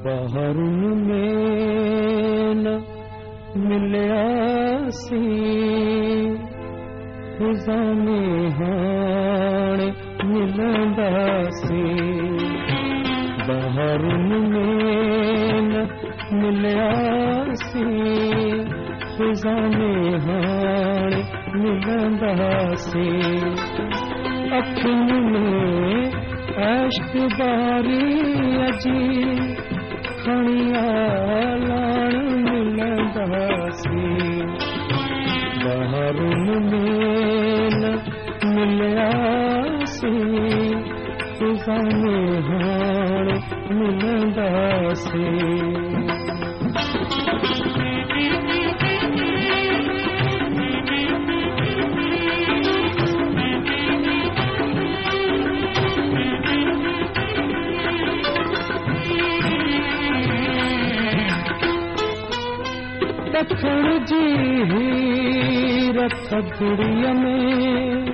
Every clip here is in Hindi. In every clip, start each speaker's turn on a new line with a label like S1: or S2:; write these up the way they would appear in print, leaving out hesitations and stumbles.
S1: बहरुन में न मिलयासी खुदा में हाणे मिलंदासी बहरुन में न मिलयासी खुदा में हाणे मिलंदासी अखियुनि में अश्क बारी अजी खणिया लाण मिलंदासी बहरुन में न मिलयासी खुदा में हाणे मिलंदासी दखण जी रथ गुड़िया में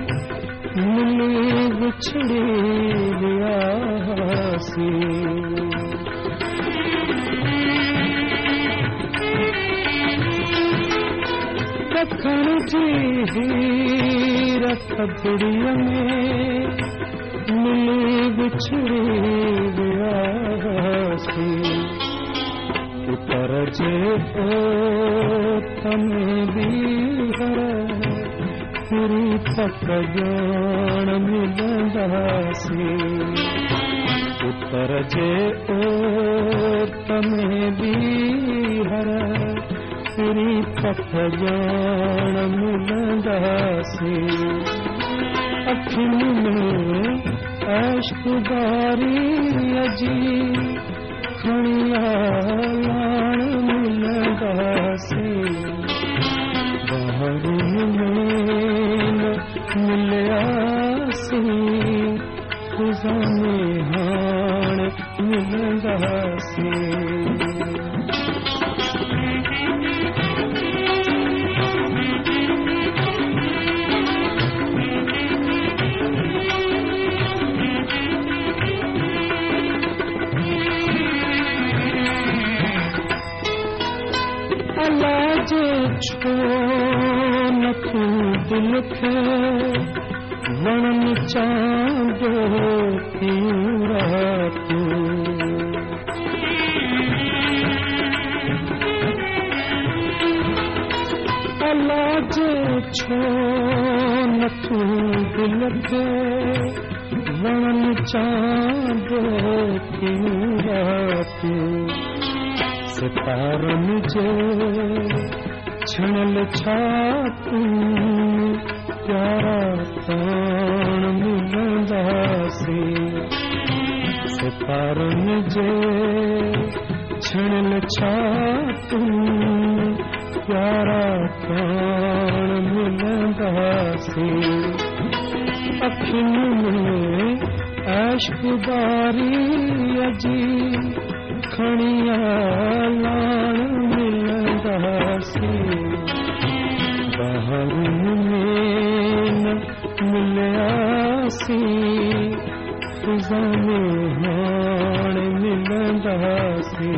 S1: मिली बिछड़ी वियासी दखण जी रथ गुड़िया में मिली बिछड़ी वियासी उतर जे तमें भी हर पूरी तक जान मिलंदासी उतर जे तमें भी हर पूरी तक जान मिलंदासी अखियुनि में अश्क बारी अजी खणिया लाण मिलंदासी बहरुन में न मिलयासी खुदा में हाणे मिलंदासी जे छो न तू दिल खे वणन चांदो क्यों रातू अल्लाह जे छो न तू दिल खे वणन चांदो क्यों रातू सितारनि जे छणल छातू प्यारा ताण मिलंदासी सितारनि जे छणल छातू प्यारा ताण मिलंदासी अखियुनि में अश्क बारी अजी खणिया लाण मिलंदासी बहरुन में न मिलयासी खुदा में हाणे मिलंदासी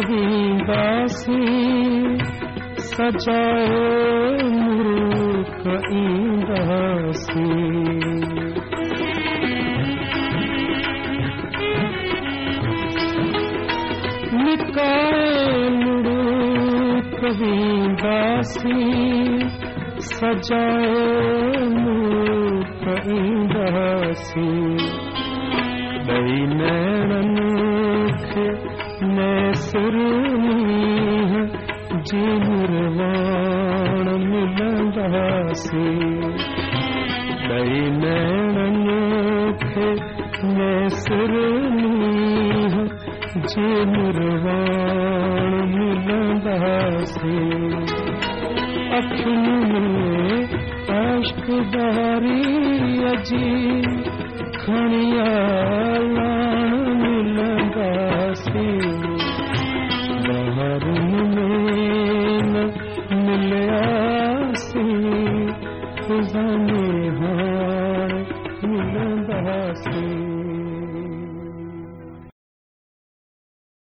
S1: कहींदासी सजाए मुरुक ईंदासी निकाए मुरुक कहींदासी सजाए मुरुक ईंदासी दई नैणनि खे नैसुरनी जी निर्वाण मिलंदासी दई नैणनि खे नैसुरनी जी निर्वाण मिलंदासी अखियुनि में अश्क बारी अजी खणिया लाण मिलंदा सी बाहर में न मिलिया सी ख़ुदा